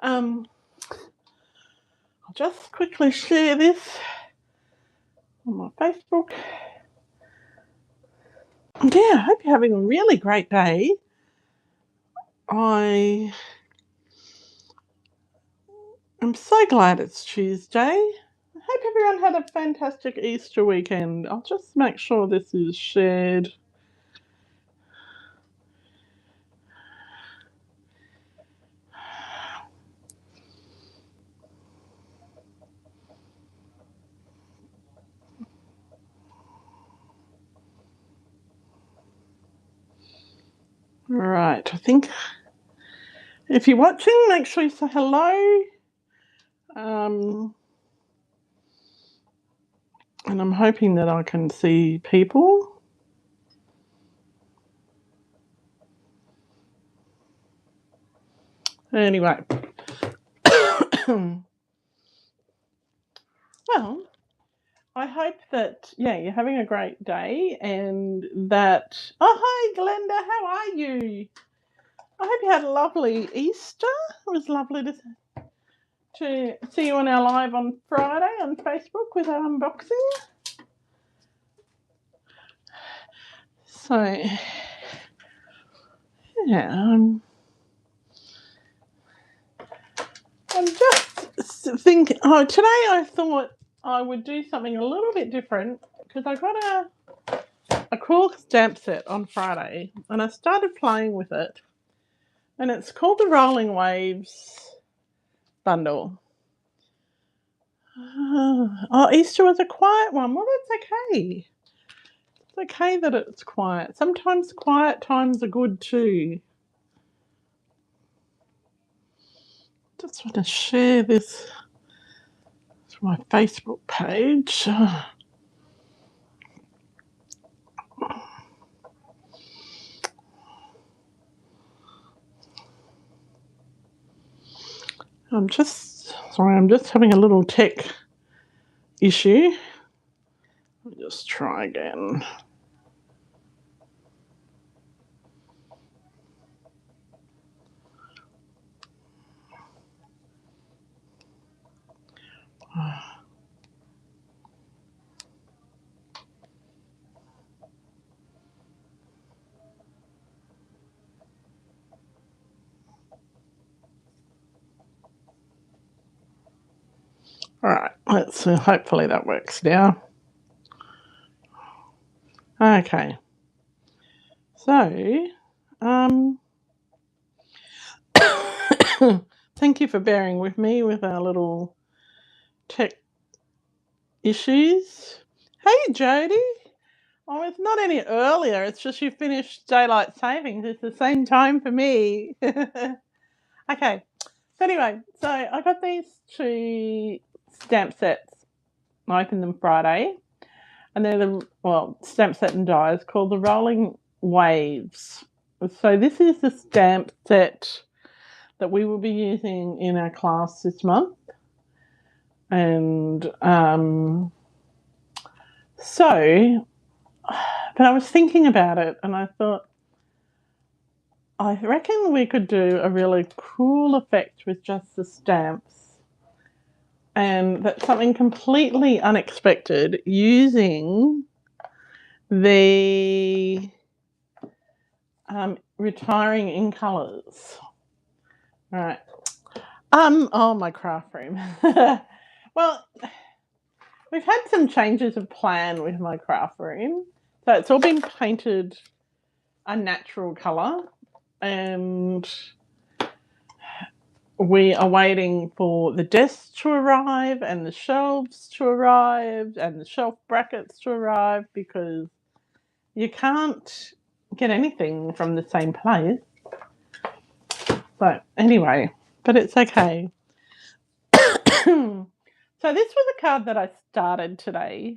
I'll just quickly share this on my Facebook. Yeah, I hope you're having a really great day. I am so glad it's Tuesday. I hope everyone had a fantastic Easter weekend. I'll just make sure this is shared. Right, I think if you're watching, make sure you say hello. And I'm hoping that I can see people. Anyway. Well, I hope that, you're having a great day and that... Oh, hi, Glenda. How are you? I hope you had a lovely Easter. It was lovely to see you on our live on Friday on Facebook with our unboxing. So, yeah, I'm just thinking... Oh, today I thought I would do something a little bit different because I got a cool stamp set on Friday and I started playing with it. And it's called the Rolling Waves bundle. Oh, Easter was a quiet one. Well, that's okay. It's okay that it's quiet. Sometimes quiet times are good too. Just want to share this to my Facebook page. I'm just having a little tech issue. Let me just try again. All right, let's see. Hopefully that works now. Okay. So, thank you for bearing with me with our little tech issues. Hey, Jody. Oh, it's not any earlier. It's just you finished daylight savings. It's the same time for me. Okay. So anyway, so I got these two stamp sets. I opened them Friday. And they're stamp set and dies called the Rolling Waves. So this is the stamp set that we will be using in our class this month. And but I was thinking about it and I thought, I reckon we could do a really cool effect with just the stamps. And that's something completely unexpected using the retiring in colours. All right. Oh, my craft room. Well, we've had some changes of plan with my craft room. So it's all been painted a natural colour and we are waiting for the desks to arrive and the shelves to arrive and the shelf brackets to arrive because you can't get anything from the same place. So anyway, but it's okay. So this was a card that I started today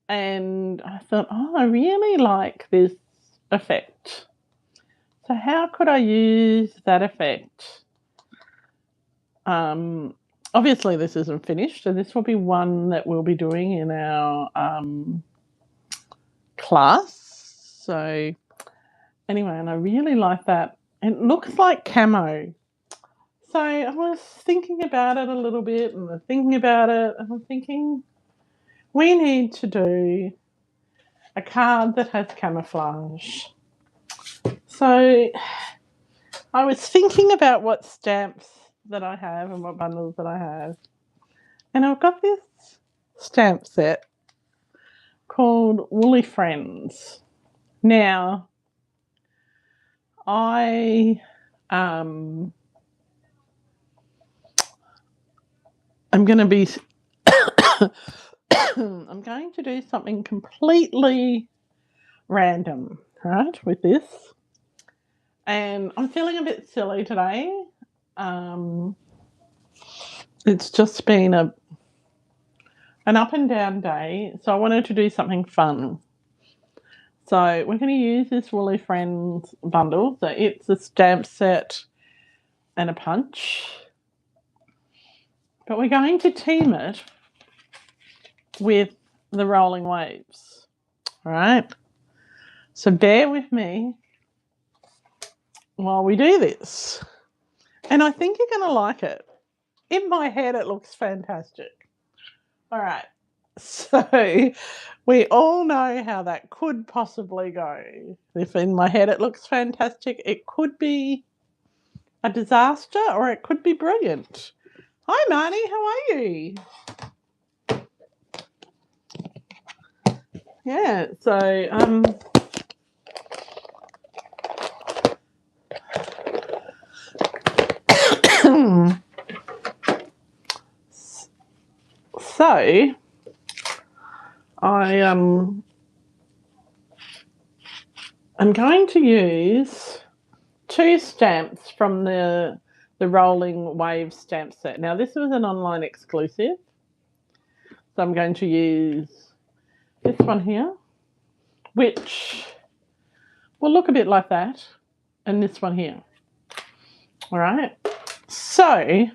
and I thought, I really like this effect. So how could I use that effect? Obviously this isn't finished, so this will be one that we'll be doing in our class. So anyway, and I really like that. It looks like camo. So I was thinking about it a little bit and thinking about it, and I'm thinking we need to do a card that has camouflage. So I was thinking about what stamps that I have and what bundles that I have. And I've got this stamp set called Woolly Friends. Now, I'm going to be I'm going to do something completely random, right, with this. And I'm feeling a bit silly today. It's just been an up and down day, so I wanted to do something fun. So we're going to use this Woolly Friends bundle. So it's a stamp set and a punch. But we're going to team it with the rolling waves. All right? So bear with me while we do this. And I think you're going to like it. In my head, it looks fantastic. All right. So we all know how that could possibly go. If in my head it looks fantastic, it could be a disaster or it could be brilliant. Hi, Marnie. How are you? Yeah, so so I'm going to use 2 stamps from the Rolling Wave stamp set. Now this was an online exclusive, so I'm going to use this one here, which will look a bit like that, and this one here. All right. So I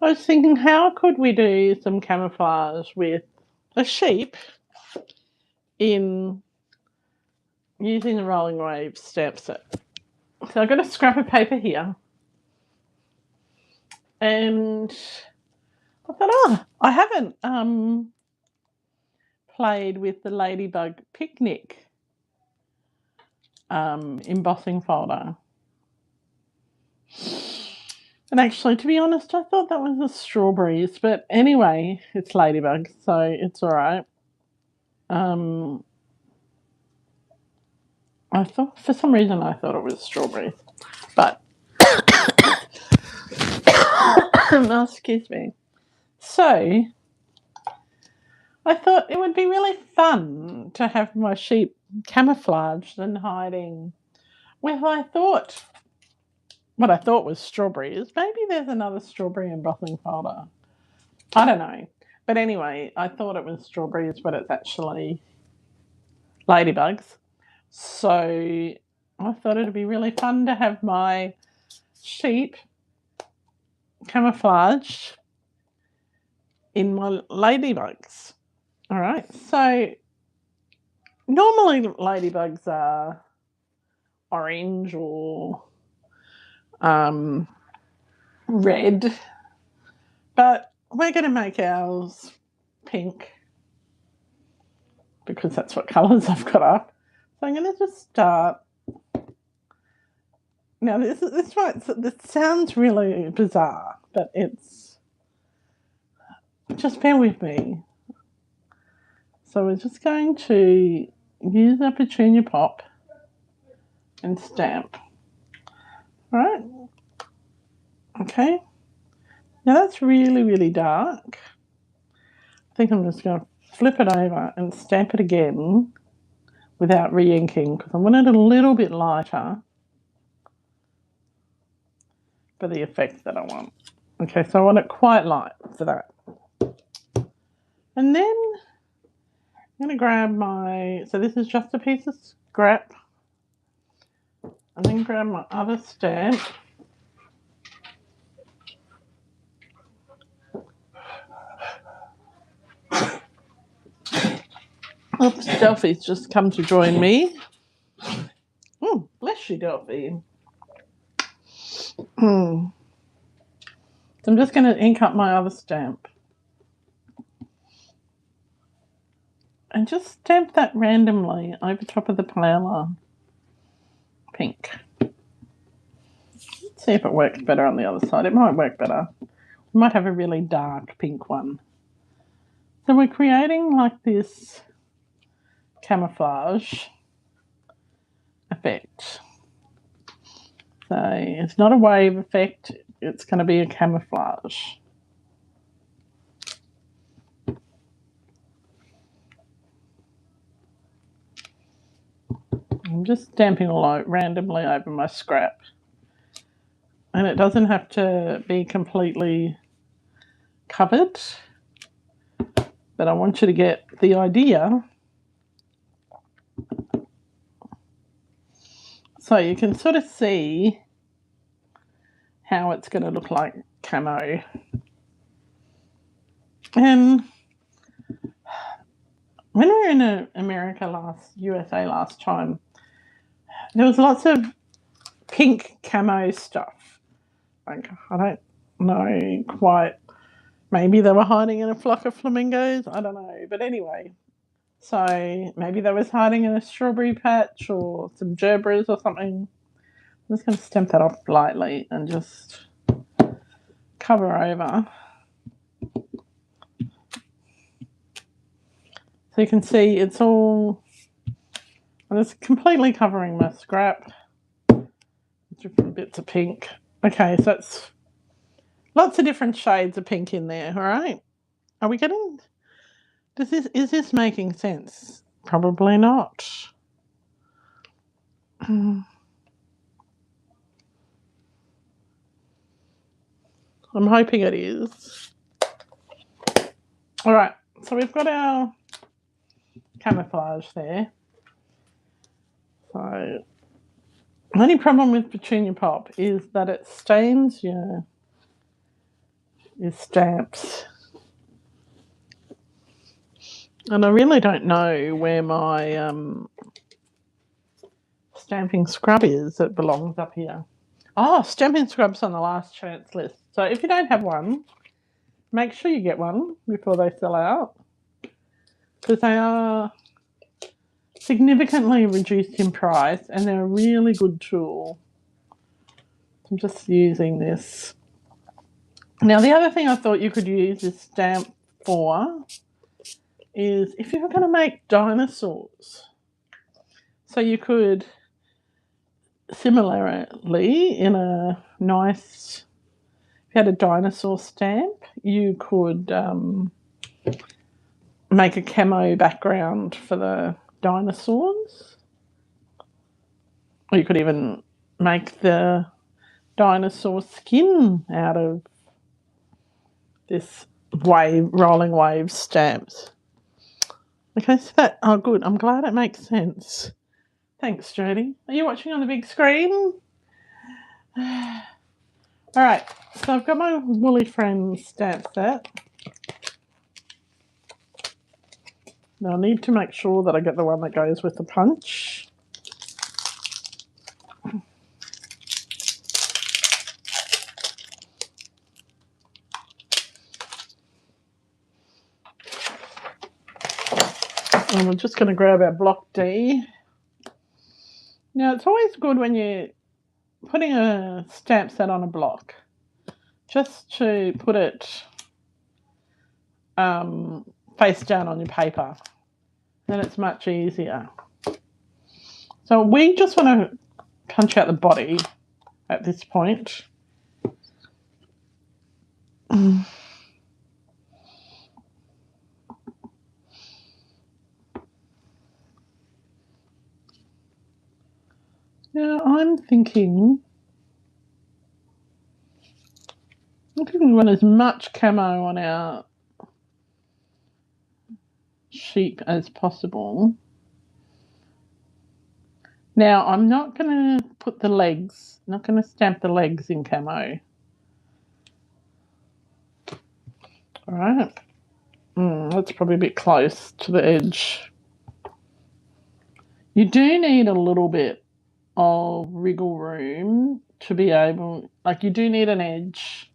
was thinking, how could we do some camouflage with a sheep in using the Rolling Wave stamp set? So I've got a scrap of paper here, and I thought, I haven't played with the Ladybug Picnic embossing folder. And actually, to be honest, I thought that was the strawberries, but anyway, it's ladybugs, so it's all right. I thought, for some reason, I thought it was strawberries, but oh, excuse me. So I thought it would be really fun to have my sheep camouflaged and hiding with what I thought was strawberries. Maybe there's another strawberry embossing folder. I don't know. But anyway, I thought it was strawberries, but it's actually ladybugs. So I thought it'd be really fun to have my sheep camouflaged in my ladybugs. All right. So normally ladybugs are orange or red, but we're going to make ours pink because that's what colours I've got up. So I'm going to just start. Now this sounds really bizarre, but it's, just bear with me. So we're just going to use our petunia pop and stamp. All right. Okay. Now that's really, really dark. I think I'm just going to flip it over and stamp it again without re-inking because I want it a little bit lighter for the effect that I want. Okay, so I want it quite light for that. And then I'm going to grab so this is just a piece of scrap, and then grab my other stamp. Oops, Delphi's just come to join me. Oh, bless you, Delphi. So I'm just going to ink up my other stamp. And just stamp that randomly over top of the paler pink. Let's see if it works better on the other side. It might work better. We might have a really dark pink one. So we're creating like this camouflage effect. So it's not a wave effect, it's going to be a camouflage. I'm just stamping randomly over my scrap. And it doesn't have to be completely covered, but I want you to get the idea. So you can sort of see how it's going to look like camo. And when we were in USA last time, there was lots of pink camo stuff. Like, I don't know quite. Maybe they were hiding in a flock of flamingos. I don't know. But anyway, so maybe they was hiding in a strawberry patch or some gerbras or something. I'm just going to stamp that off lightly and just cover over. So you can see it's all, and it's completely covering my scrap. Different bits of pink. Okay, so it's lots of different shades of pink in there, all right? Are we getting, is this making sense? Probably not. I'm hoping it is. All right, so we've got our camouflage there. So the only problem with Petunia Pop is that it stains your stamps. And I really don't know where my stamping scrub is that belongs up here. Oh, stamping scrub's on the last chance list. So if you don't have one, make sure you get one before they sell out, because they are significantly reduced in price and they're a really good tool. I'm just using this. Now, the other thing I thought you could use this stamp for is if you were going to make dinosaurs. So you could, similarly, in a nice, if you had a dinosaur stamp, you could make a camo background for the dinosaurs. Or you could even make the dinosaur skin out of this rolling wave stamps. Okay, so that, oh good, I'm glad it makes sense. Thanks, Jodie. Are you watching on the big screen? All right, so I've got my Woolly Friends stamp set. Now I need to make sure that I get the one that goes with the punch. And we're just going to grab our block D. Now it's always good when you're putting a stamp set on a block, just to put it face down on your paper. Then it's much easier. So we just want to punch out the body at this point. Now I'm thinking we want as much camo on our sheep as possible. Now I'm not going to put the legs, not going to stamp the legs in camo. All right, that's probably a bit close to the edge. You do need a little bit of wriggle room to be able, like you do need an edge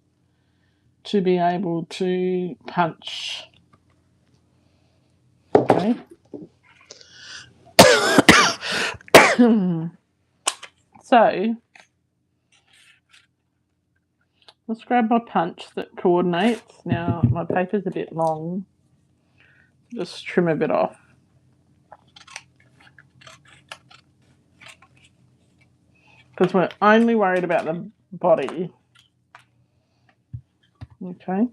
to be able to punch. Okay. So let's grab my punch that coordinates. Now my paper's a bit long. Just trim a bit off. Because we're only worried about the body. Okay.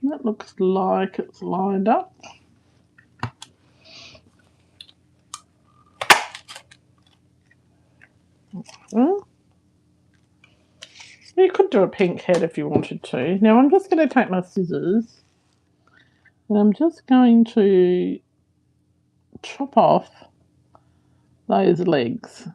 That looks like it's lined up. Well, you could do a pink head if you wanted to. Now I'm just going to take my scissors and I'm just going to chop off those legs.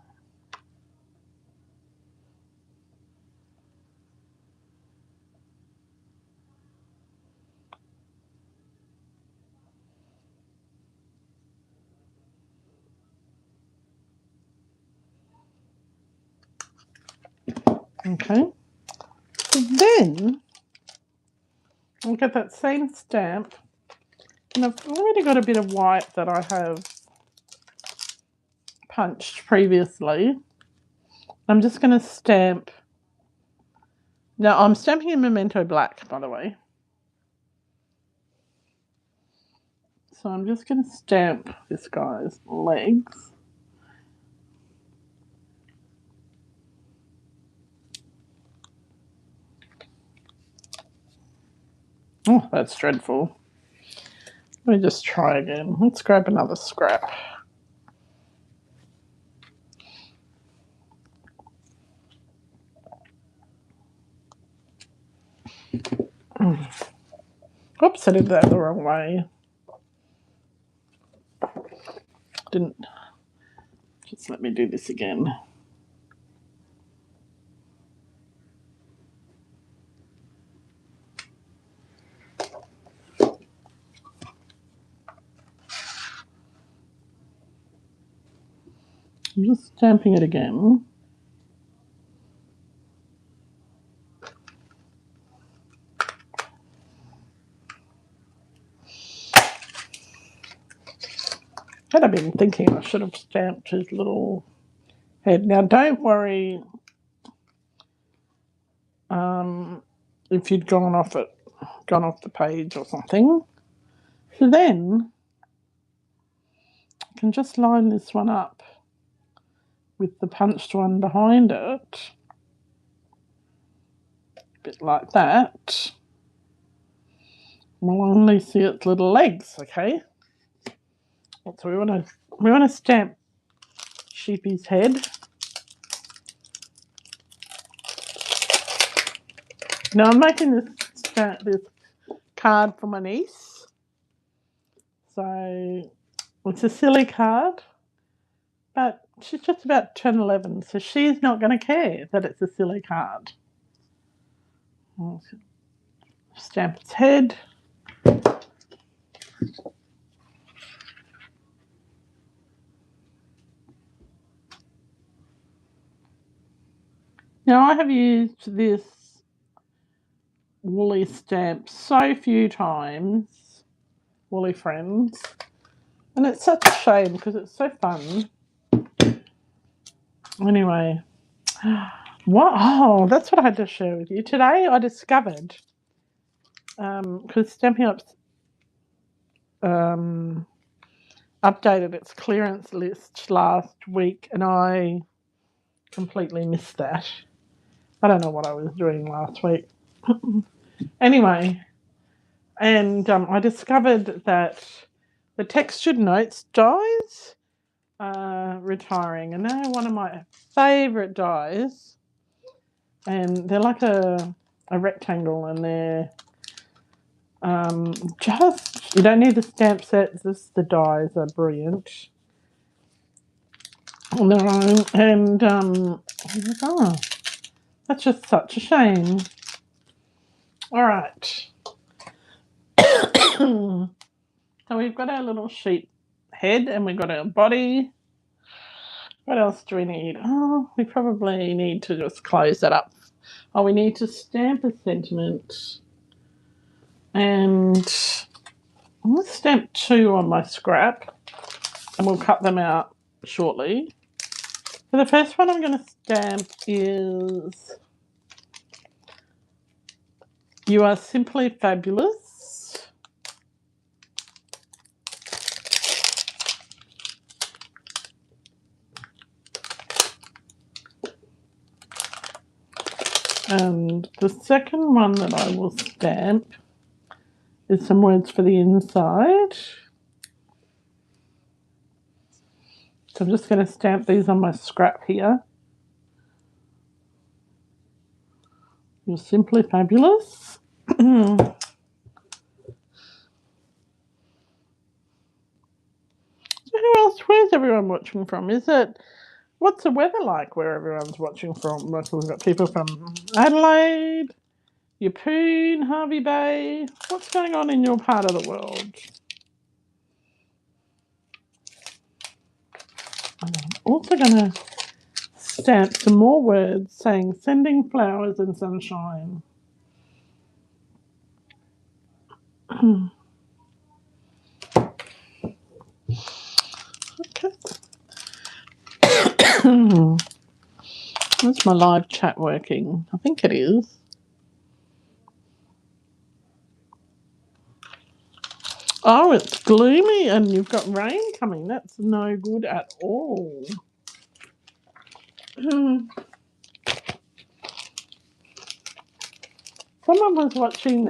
Okay. So then I'll get that same stamp, and I've already got a bit of white that I have punched previously. I'm just going to stamp. Now I'm stamping in Memento Black, by the way. So I'm just going to stamp this guy's legs. Oh, that's dreadful. Let me just try again. Let's grab another scrap. Oops, I did that the wrong way. Didn't. Just let me do this again. I'm just stamping it again. Had I been thinking I should have stamped his little head. Now don't worry if you'd gone off the page or something. So then I can just line this one up with the punched one behind it. A bit like that. We'll only see its little legs, okay? So we want to stamp Sheepy's head. Now I'm making this card for my niece. So it's a silly card, but she's just about to turn 11, so she's not going to care that it's a silly card. I'll stamp its head. Now I have used this woolly stamp so few times, Woolly Friends, and it's such a shame because it's so fun. Anyway, what? Oh, that's what I had to share with you. Today I discovered, because Stampin' Up's updated its clearance list last week and I completely missed that. I don't know what I was doing last week. Anyway, and I discovered that the Textured Notes dies are retiring, and they're one of my favourite dies, and they're like a rectangle, and they're just, you don't need the stamp sets, just the dies are brilliant on their own, and that's just such a shame. All right, So we've got our little sheep head and we've got our body. What else do we need? Oh, we probably need to just close that up. Oh, we need to stamp a sentiment. And I'm going to stamp 2 on my scrap and we'll cut them out shortly. So the first one I'm going to stamp is "You are simply fabulous." And the second one that I will stamp is some words for the inside. So I'm just going to stamp these on my scrap here. "You're simply fabulous." Who else? Where's everyone watching from? What's the weather like where everyone's watching from? We've got people from Adelaide, Yeppoon, Harvey Bay. What's going on in your part of the world? I'm also going to stamp some more words saying "sending flowers and sunshine." Okay. Is my live chat working? I think it is. Oh, it's gloomy and you've got rain coming. That's no good at all. Someone was watching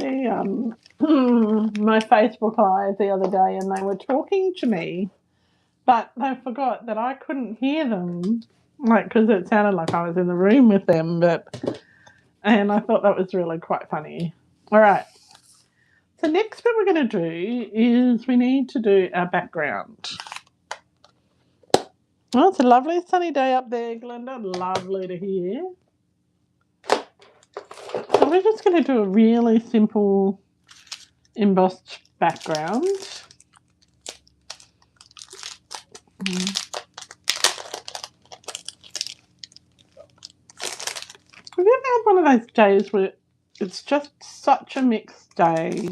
my Facebook Live the other day and they were talking to me, but they forgot that I couldn't hear them, because it sounded like I was in the room with them, and I thought that was really quite funny. All right. So next what we're going to do is we need to do our background. Well, it's a lovely sunny day up there, Glenda. Lovely to hear. So we're just going to do a really simple embossed background. Have you ever had one of those days where it's just such a mixed day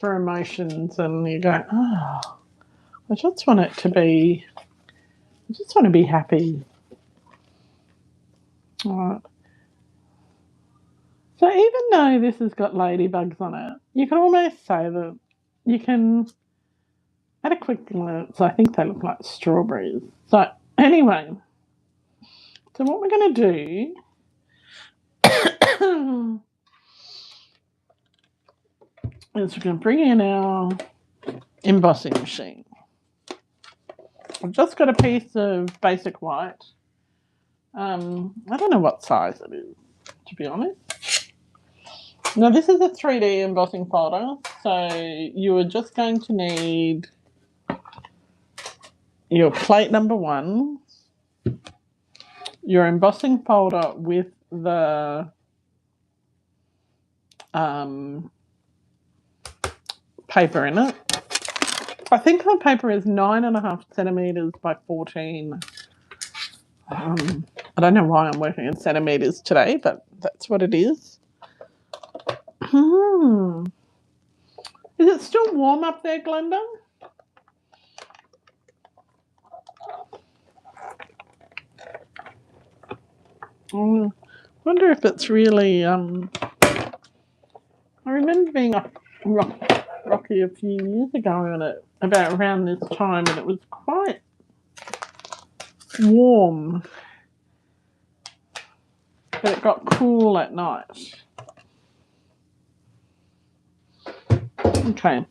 for emotions and you go, oh, I just want to be happy. All right. So even though this has got ladybugs on it, you can almost say that you can, at a quick glance, I think they look like strawberries. So anyway, so what we're going to do is we're going to bring in our embossing machine. I've just got a piece of basic white. I don't know what size it is, to be honest. Now, this is a 3D embossing folder, so you are just going to need your plate number 1, your embossing folder with the paper in it. I think my paper is 9.5 centimetres by 14. I don't know why I'm working in centimetres today, but that's what it is. Is it still warm up there, Glenda? I wonder if it's really... I remember being up Rocky a few years ago on it, about around this time, and it was quite warm, but it got cool at night. Okay.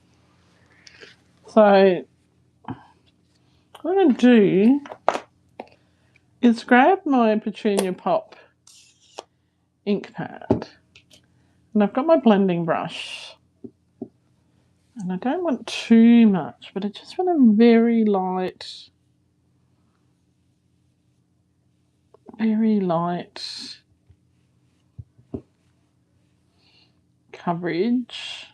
So what I'm going to do is grab my Petunia Pop ink pad, and I've got my blending brush, and I don't want too much, but I just want a very light coverage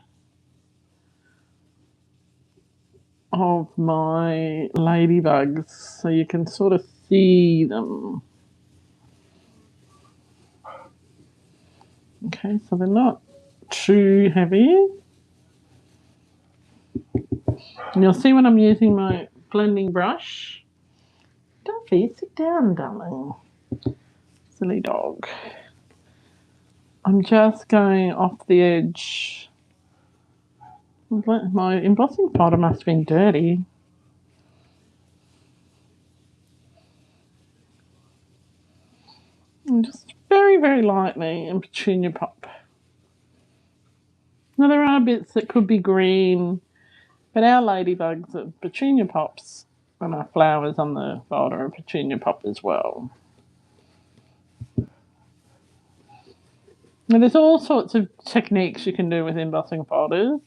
of my ladybugs so you can sort of see them. Okay, so they're not too heavy. And you'll see when I'm using my blending brush. Duffy, sit down, darling. Silly dog. I'm just going off the edge. My embossing powder must have been dirty. And just very, very lightly in Petunia Pop. Now there are bits that could be green, but our ladybugs are Petunia Pops and our flowers on the folder are Petunia Pop as well. Now there's all sorts of techniques you can do with embossing folders.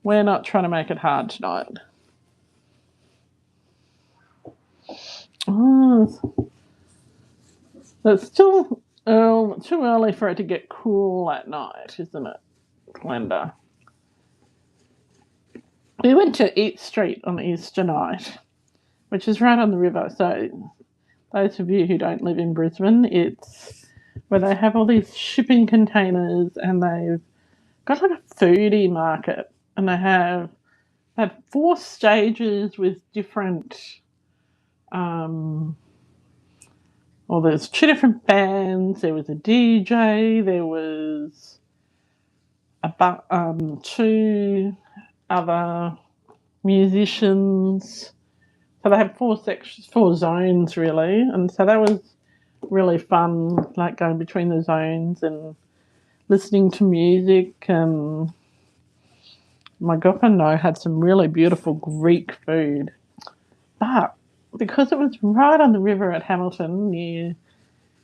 We're not trying to make it hard tonight. Oh, it's still too early for it to get cool at night, isn't it, Glenda? We went to Eat Street on Easter night, which is right on the river. So those of you who don't live in Brisbane, it's where they have all these shipping containers and they've got like a foodie market, and they have 4 stages with different well, there's 2 different bands. There was a DJ. There was 2 other musicians. So they had 4 sections, 4 zones really, and so that was really fun, like going between the zones and listening to music. And my girlfriend and I had some really beautiful Greek food, but because it was right on the river at Hamilton, near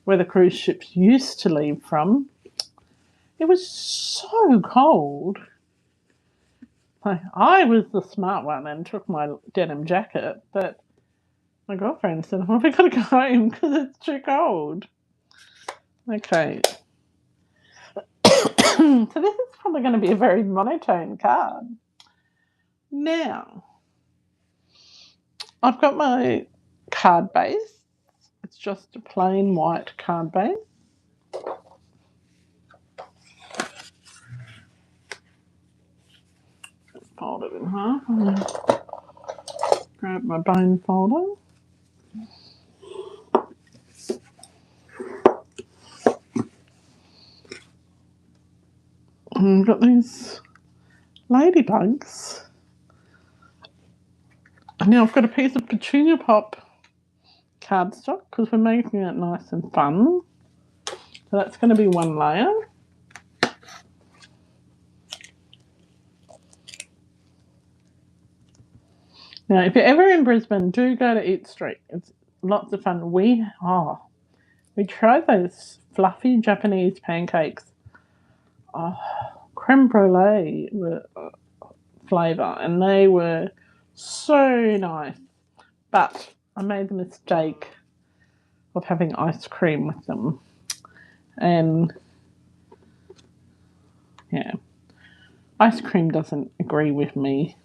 where the cruise ships used to leave from, it was so cold. I was the smart one and took my denim jacket, but my girlfriend said, "Oh, we got to go home because it's too cold." Okay. So this is probably going to be a very monotone card. Now, I've got my card base. It's just a plain white card base. Just fold it in half and grab my bone folder. And I've got these ladybugs. And now I've got a piece of Petunia Pop cardstock because we're making it nice and fun. So that's going to be one layer. Now, if you're ever in Brisbane, do go to Eat Street. It's lots of fun. We tried those fluffy Japanese pancakes. Creme brulee flavour, and they were so nice. But I made the mistake of having ice cream with them. And yeah, ice cream doesn't agree with me,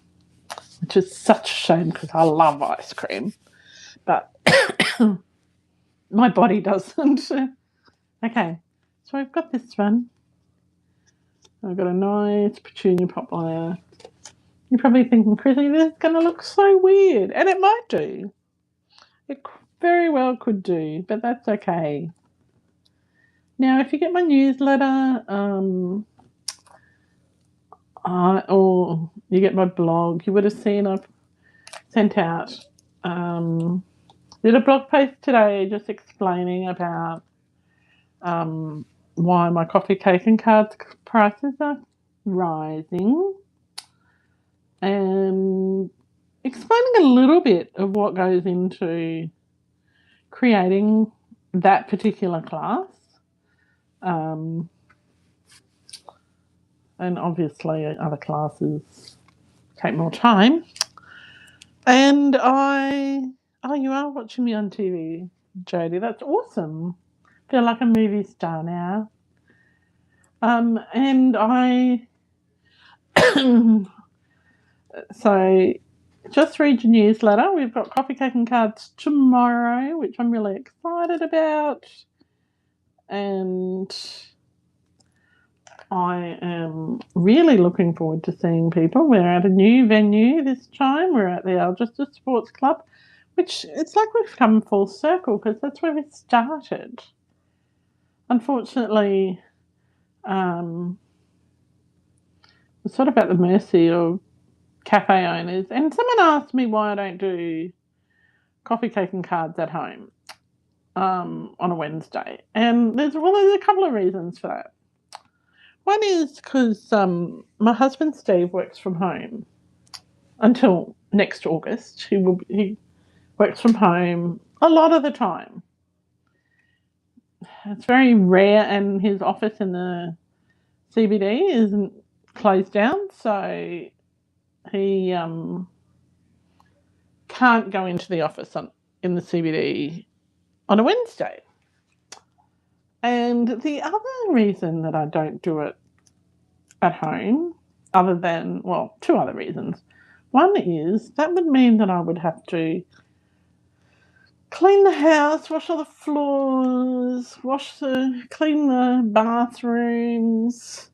which is such a shame because I love ice cream. But my body doesn't. Okay, so I've got this one. I've got a nice Petunia Pop layer. You're probably thinking, Chrissy, this is going to look so weird. And it might do. It very well could do, but that's okay. Now, if you get my newsletter or you get my blog, you would have seen I've sent out did a blog post today just explaining about why my coffee, cake and cards prices are rising, and explaining a little bit of what goes into creating that particular class. And obviously other classes take more time. And you are watching me on TV, Jodie. That's awesome. Feel like a movie star now. And I so just read your newsletter. We've got coffee, cake and cards tomorrow, which I'm really excited about. And I am really looking forward to seeing people. We're at a new venue this time. We're at the Algester Sports Club, which it's like we've come full circle because that's where we started. Unfortunately, we're sort of at the mercy of cafe owners. And someone asked me why I don't do coffee, cake and cards at home on a Wednesday. And there's a couple of reasons for that. One is because my husband Steve works from home until next August. He works from home a lot of the time. It's very rare, and his office in the CBD isn't closed down, so he can't go into the office in the CBD on a Wednesday. And the other reason that I don't do it at home, other than, well, two other reasons. One is that would mean that I would have to clean the house, wash all the floors, clean the bathrooms,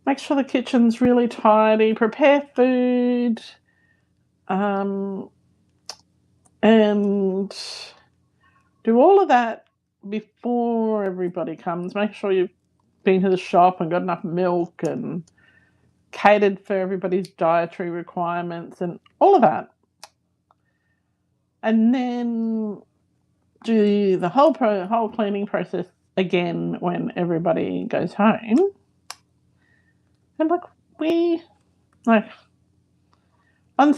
make sure the kitchen's really tidy, prepare food, and do all of that before everybody comes. Make sure you've been to the shop and got enough milk and catered for everybody's dietary requirements and all of that. And then do the whole cleaning process again when everybody goes home. And on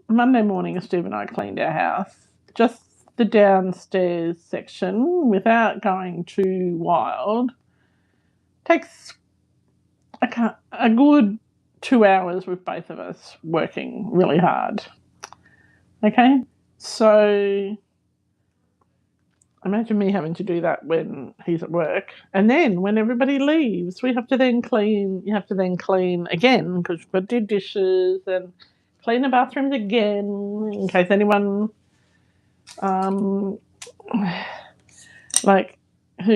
Monday morning, Steve and I cleaned our house, just the downstairs section, without going too wild. Takes a good 2 hours with both of us working really hard. Okay, so imagine me having to do that when he's at work, and then when everybody leaves, you have to then clean again because you've got to do dishes and clean the bathrooms again in case anyone who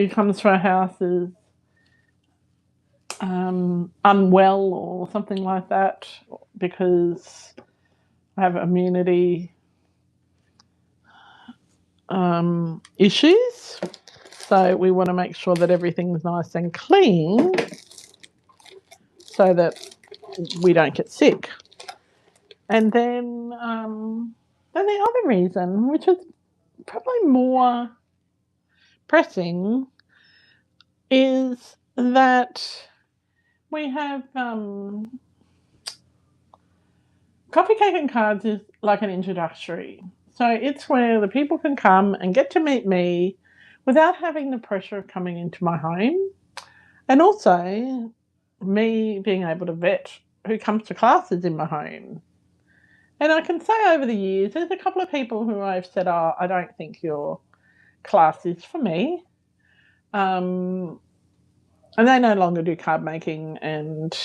comes to our house is unwell or something like that, because I have immunity issues. So we want to make sure that everything's nice and clean so that we don't get sick. And then the other reason, which is probably more pressing, is that we have Coffee, Cake and Cards is like an introductory. So it's where the people can come and get to meet me without having the pressure of coming into my home, and also me being able to vet who comes to classes in my home. And I can say over the years, there's a couple of people who I've said, I don't think your class is for me. And they no longer do card making, and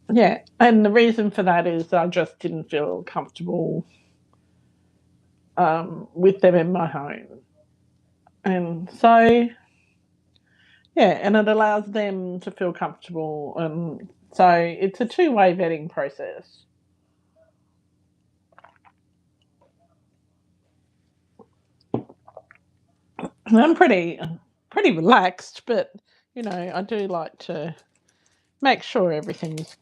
and the reason for that is I just didn't feel comfortable with them in my home. And so, and it allows them to feel comfortable. And so it's a two-way vetting process. I'm pretty relaxed, but, I do like to make sure everything's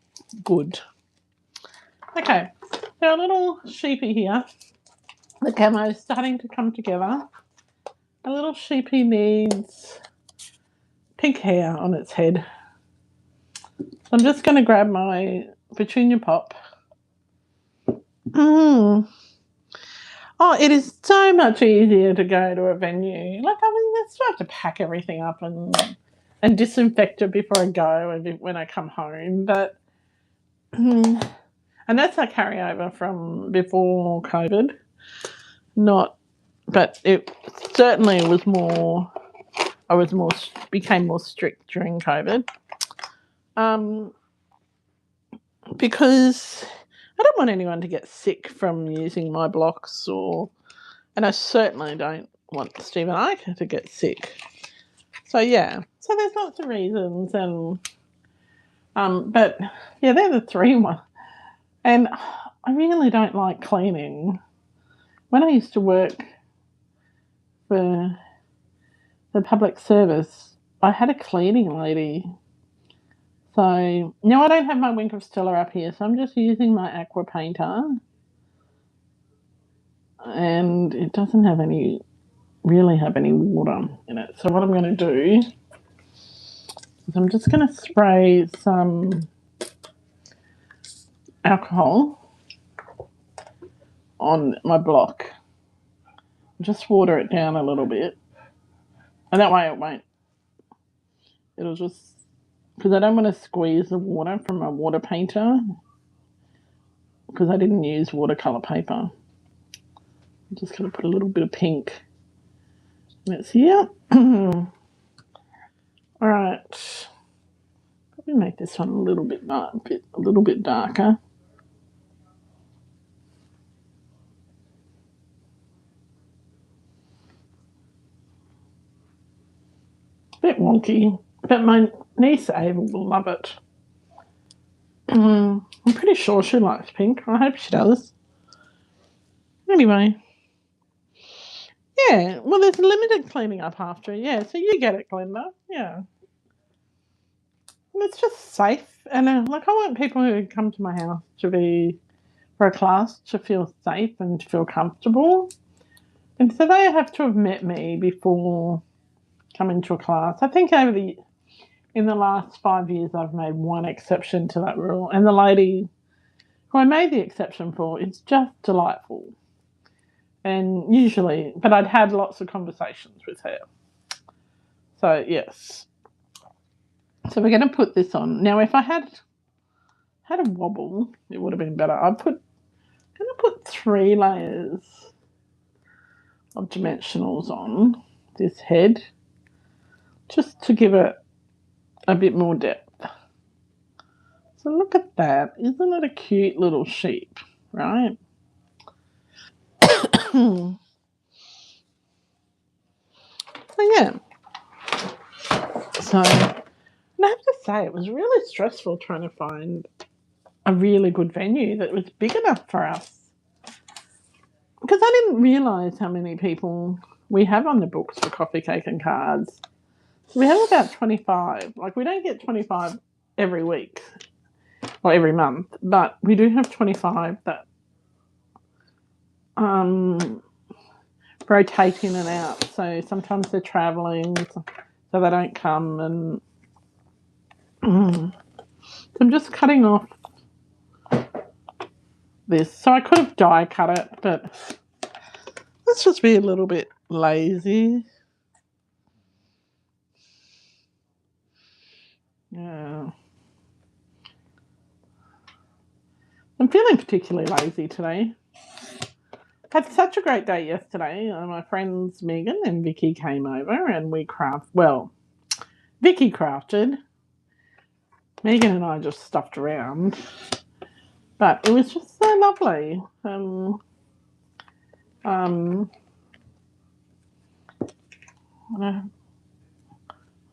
good. Okay, so a little sheepy here. The camo is starting to come together. A little sheepy needs pink hair on its head. So I'm just going to grab my petunia pop. Oh, it is so much easier to go to a venue. I still have to pack everything up and disinfect it before I go when I come home. But and that's a carryover from before COVID. But it certainly was more. Became more strict during COVID. Because I don't want anyone to get sick from using my blocks, and I certainly don't want Stephen Ike to get sick. So yeah, so there's lots of reasons, and but yeah, they're the three ones. And I really don't like cleaning. When I used to work for the public service, I had a cleaning lady. So now I don't have my Wink of Stella up here, so I'm just using my aqua painter, and it doesn't have any water in it. So what I'm going to do is I'm just going to spray some alcohol on my block. Just water it down a little bit, and that way it won't. It'll just, because I don't want to squeeze the water from my water painter, because I didn't use watercolor paper. I'm just going to put a little bit of pink. Let's see. All right. Probably make this one a little bit darker. A bit wonky, but my niece Ava will love it. I'm pretty sure she likes pink. I hope she does. Anyway. Yeah, well, there's limited cleaning up after. Yeah, so you get it, Glenda. Yeah. And it's just safe. And I want people who come to my house for a class to feel safe and to feel comfortable. And so they have to have met me before coming to a class. I think in the last 5 years, I've made one exception to that rule. And the lady who I made the exception for is just delightful. And usually, but I'd had lots of conversations with her. So, yes. So we're going to put this on. Now, if I had a wobble, it would have been better. I'm going to put 3 layers of dimensionals on this head, just to give it a bit more depth. So look at that. Isn't it a cute little sheep, right? So yeah. So, and I have to say, it was really stressful trying to find a really good venue that was big enough for us, because I didn't realise how many people we have on the books for coffee, cake and cards. We have about 25. We don't get 25 every week or every month, but we do have 25 that rotate in and out. So sometimes they're travelling, so they don't come. And so I'm just cutting off this. So I could have die cut it, but let's just be a little bit lazy. Yeah. I'm feeling particularly lazy today. Had such a great day yesterday. My friends Megan and Vicky came over and we Vicky crafted. Megan and I just stuffed around. But it was just so lovely.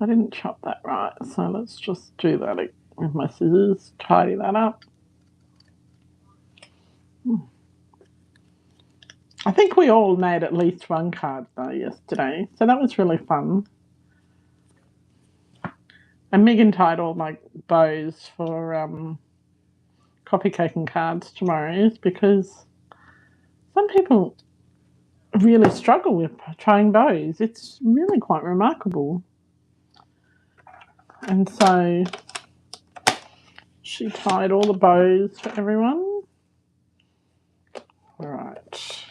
I didn't chop that right, so let's just do that with my scissors, tidy that up. I think we all made at least one card though yesterday, so that was really fun. And Megan tied all my bows for coffee, cake and cards tomorrow's, because some people really struggle with trying bows. It's really quite remarkable. And so she tied all the bows for everyone. All right.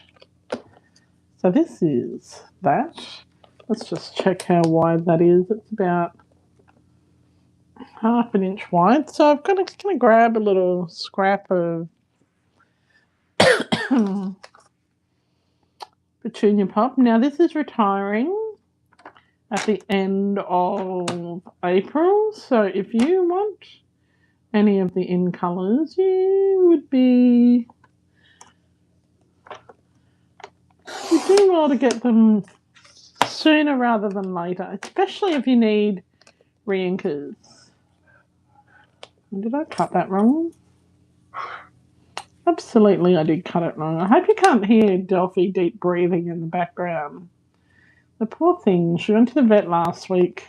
So this is that. Let's just check how wide that is. It's about 1/2 inch wide. So I'm going to grab a little scrap of petunia pop. Now this is retiring at the end of April. So if you want any of the in colours, you would be doing well to get them sooner rather than later, especially if you need re-inkers. Did I cut that wrong? Absolutely, I did cut it wrong. I hope you can't hear Delphi deep breathing in the background. The poor thing, she went to the vet last week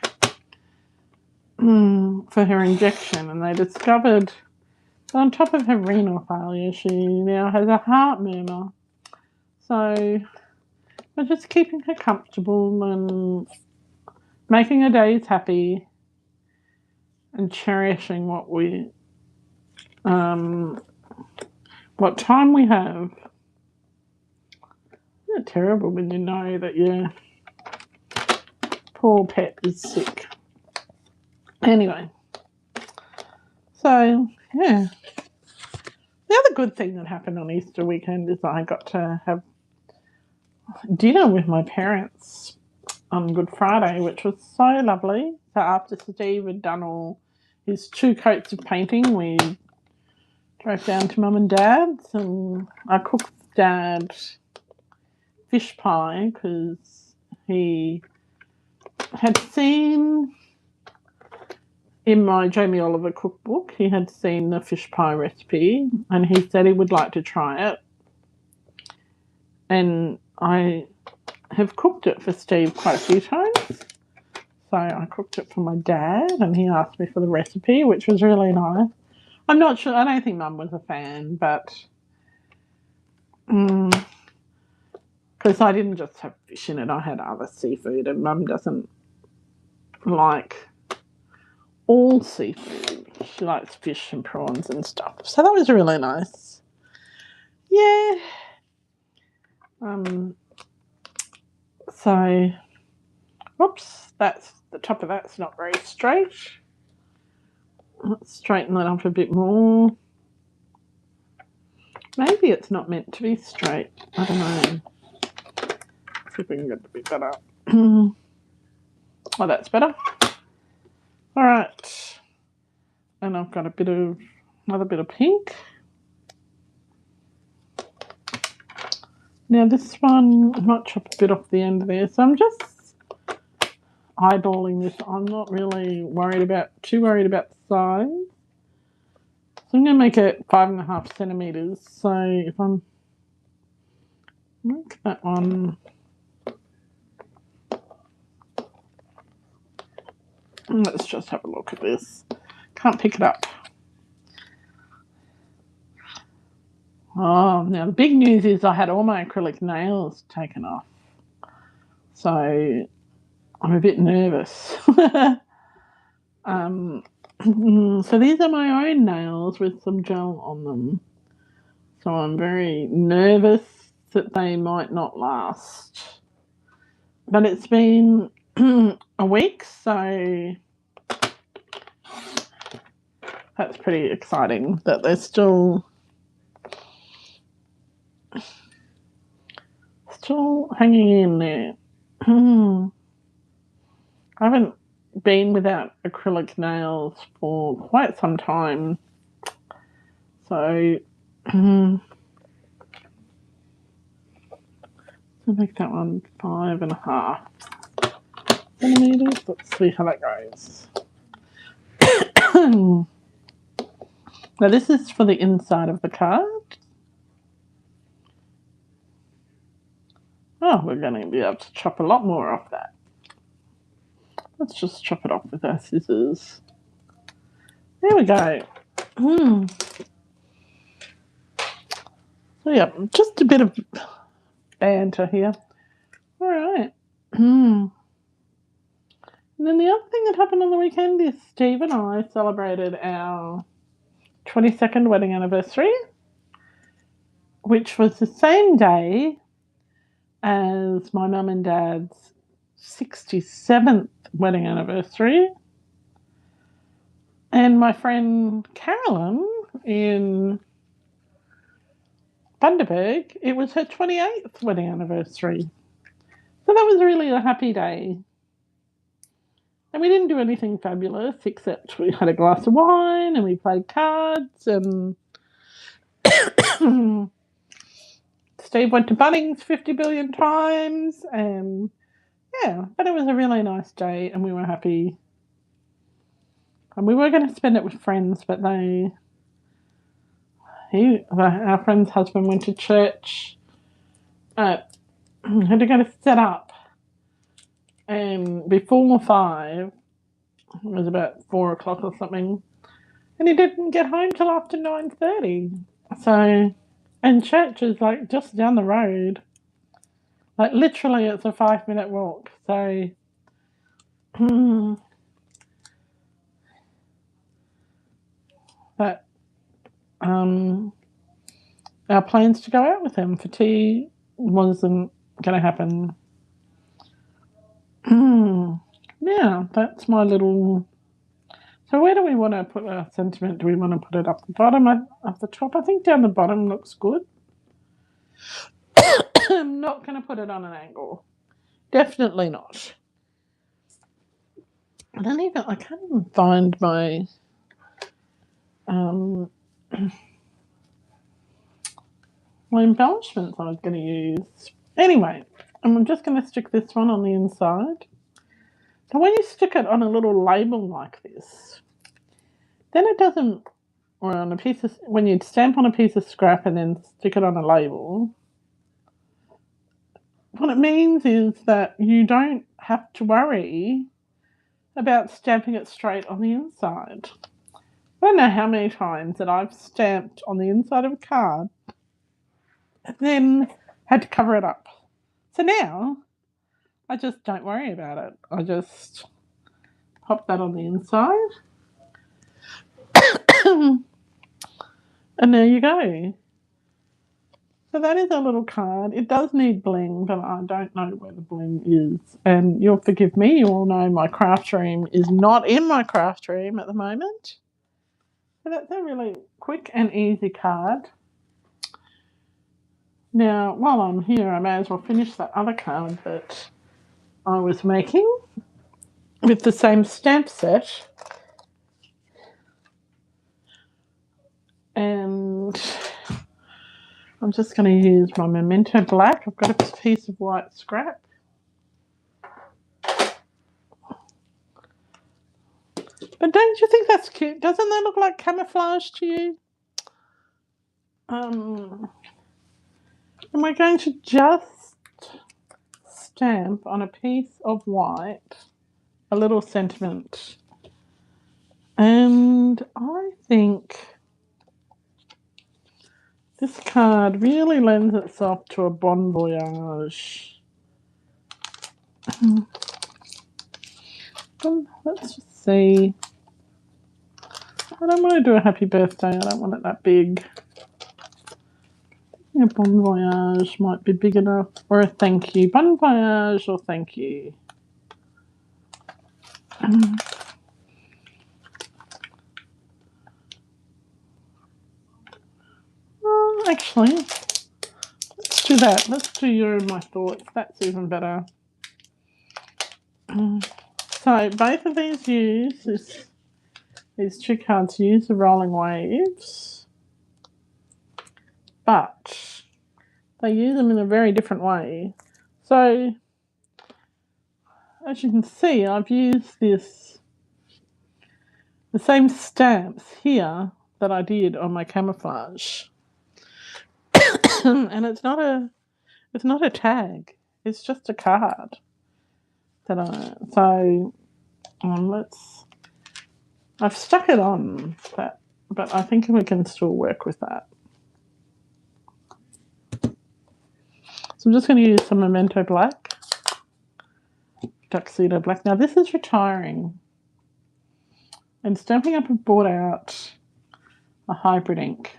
for her injection, and they discovered that on top of her renal failure, she now has a heart murmur. So we're just keeping her comfortable and making her days happy and cherishing what time we have. Isn't it terrible when you know that your poor pet is sick? Anyway, so yeah. The other good thing that happened on Easter weekend is I got to have dinner with my parents on Good Friday, which was so lovely. So after Steve had done all his 2 coats of painting, we drove down to Mum and Dad's, and I cooked Dad fish pie because he had seen in my Jamie Oliver cookbook, he had seen the fish pie recipe and he said he would like to try it. And I have cooked it for Steve quite a few times. So I cooked it for my dad and he asked me for the recipe, which was really nice. I'm not sure, I don't think Mum was a fan, but because I didn't just have fish in it, I had other seafood, and Mum doesn't like all seafood. She likes fish and prawns and stuff. So that was really nice. Yeah. So, whoops, that's the top of that's not very straight. Let's straighten that up a bit more. Maybe it's not meant to be straight. I don't know. See if we can get it a bit better. Oh, that's better. All right. And I've got another bit of pink. Now this one, I might chop a bit off the end there. So I'm just eyeballing this. I'm not really too worried about the size. So I'm going to make it 5.5 centimeters. So if I'm make that one, let's just have a look at this. Can't pick it up. Oh, now the big news is I had all my acrylic nails taken off. So I'm a bit nervous. So these are my own nails with some gel on them. So I'm very nervous that they might not last. But it's been a week, so that's pretty exciting that they're still hanging in there. I haven't been without acrylic nails for quite some time. So I'll make that one 5.5 centimeters. Let's see how that goes. Now this is for the inside of the card. Oh, we're going to be able to chop a lot more off that. Let's just chop it off with our scissors. There we go. So yeah, just a bit of banter here. All right. And then the other thing that happened on the weekend is Steve and I celebrated our 22nd wedding anniversary, which was the same day as my mum and dad's 67th wedding anniversary. And my friend Carolyn in Bundaberg, it was her 28th wedding anniversary. So that was really a happy day. And we didn't do anything fabulous except we had a glass of wine and we played cards and Steve went to Bunnings 50 billion times and yeah, but it was a really nice day and we were happy. And we were going to spend it with friends, but our friend's husband went to church. Had to go to set up, and before 5, it was about 4 o'clock or something, and he didn't get home till after 9:30. So, and church is like just down the road, like literally it's a 5-minute walk. So, but our plans to go out with him for tea wasn't going to happen. Yeah, that's my little. So where do we want to put our sentiment? Do we want to put it up the bottom, up the top? I think down the bottom looks good. I'm not going to put it on an angle. Definitely not. I can't even find my my embellishments I was going to use. Anyway, I'm just going to stick this one on the inside. So when you stick it on a little label like this, then it doesn't, or on a piece of, when you stamp on a piece of scrap and then stick it on a label, what it means is that you don't have to worry about stamping it straight on the inside. I don't know how many times that I've stamped on the inside of a card and then had to cover it up. So now I just don't worry about it. I just pop that on the inside. And there you go. So that is a little card. It does need bling, but I don't know where the bling is. And you'll forgive me, you all know my craft room is not in my craft room at the moment. So that's a really quick and easy card. Now, while I'm here, I may as well finish that other card that I was making with the same stamp set. And I'm just going to use my Memento Black. I've got a piece of white scrap. But don't you think that's cute? Doesn't that look like camouflage to you? And we're going to just stamp on a piece of white a little sentiment. And I think this card really lends itself to a bon voyage. Let's just see. I don't want to do a happy birthday. I don't want it that big. A bon voyage might be big enough. Or a thank you. Bon voyage or thank you. Actually, let's do that. Let's do You're in My Thoughts. That's even better. So both of these these two cards use the rolling waves, but they use them in a very different way. So as you can see, I've used the same stamps here that I did on my camouflage. And it's not a tag. It's just a card. I've stuck it on, but I think we can still work with that. So I'm just going to use some Memento Black, Tuxedo Black. Now this is retiring. And Stampin' Up! Have brought out a hybrid ink,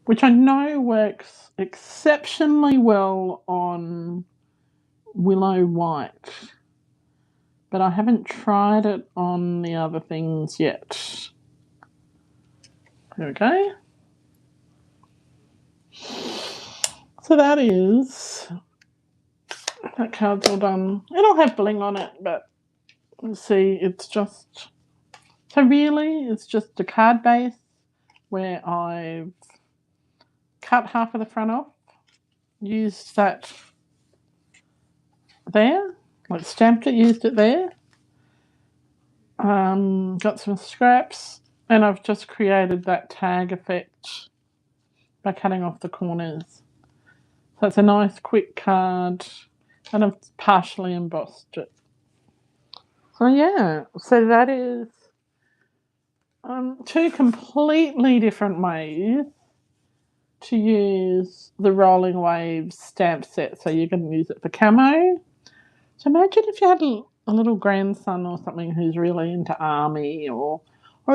which I know works exceptionally well on Willow White, but I haven't tried it on the other things yet. There we go. So that card's all done. It'll have bling on it, but see, it's just, so really it's just a card base where I've cut half of the front off, used that there, like stamped it, used it there, got some scraps, and I've just created that tag effect by cutting off the corners. So it's a nice quick card, and I've partially embossed it. So yeah, so that is two completely different ways to use the Rolling Waves stamp set. So you can use it for camo. So imagine if you had a little grandson or something who's really into army, or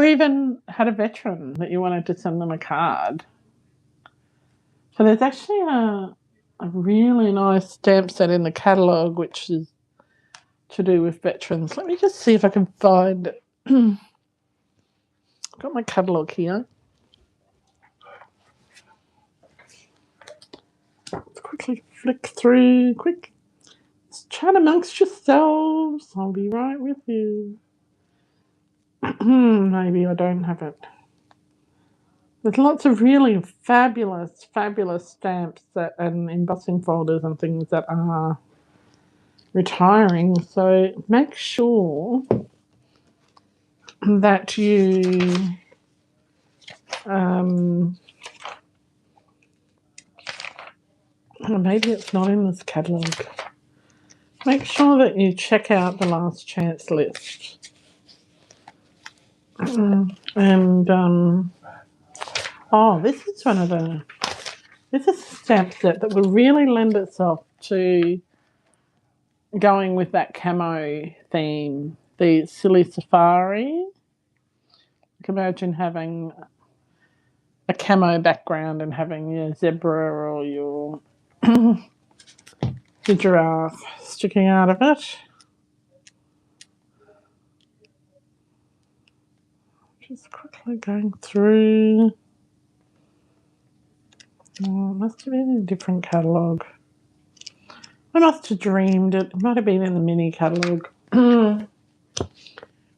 even had a veteran that you wanted to send them a card. So there's actually a really nice stamp set in the catalogue which is to do with veterans. Let me just see if I can find it. I've got my catalogue here. Let's quickly flick through. Quick. Let's chat amongst yourselves. I'll be right with you. Maybe I don't have it. There's lots of really fabulous, fabulous stamps and embossing folders and things that are retiring. So make sure that you maybe it's not in this catalogue. Make sure that you check out the last chance list. And this is one of this is a stamp set that would really lend itself to going with that camo theme, the Silly Safari. You can imagine having a camo background and having your zebra or your giraffe sticking out of it. Just quickly going through. Oh, it must have been in a different catalogue. I must have dreamed it. It might have been in the mini catalogue,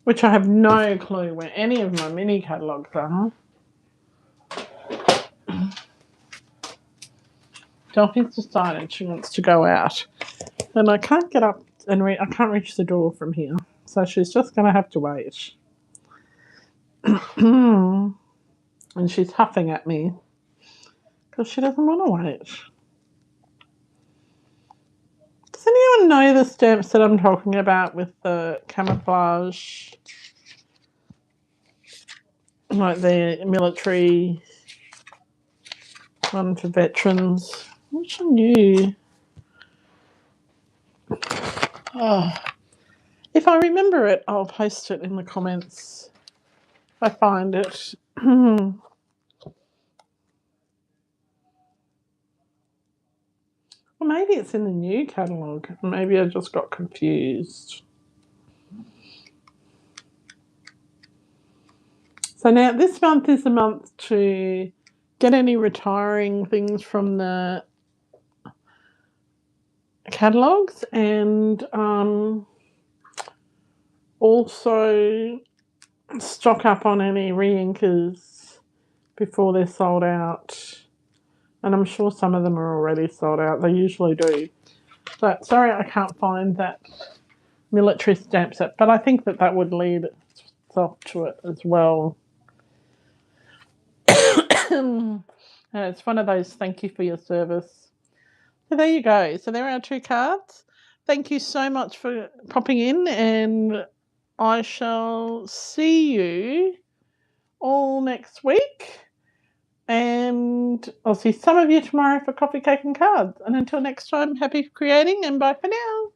which I have no clue where any of my mini catalogues are. Delphi's decided she wants to go out, and I can't get up and I can't reach the door from here, so she's just going to have to wait. And she's huffing at me because she doesn't want to wait. Does anyone know the stamps that I'm talking about with the camouflage? Like the military one for veterans. Which are new? Oh, if I remember it, I'll post it in the comments if I find it. Or maybe it's in the new catalogue. Maybe I just got confused. So now this month is the month to get any retiring things from the catalogues, and also stock up on any re-inkers before they're sold out. And I'm sure some of them are already sold out. They usually do. So sorry I can't find that military stamp set, but I think that would lead itself to it as well. It's one of those thank you for your service. So there you go. So there are two cards. Thank you so much for popping in, and I shall see you all next week. And I'll see some of you tomorrow for coffee, cake and cards. And until next time, happy creating and bye for now.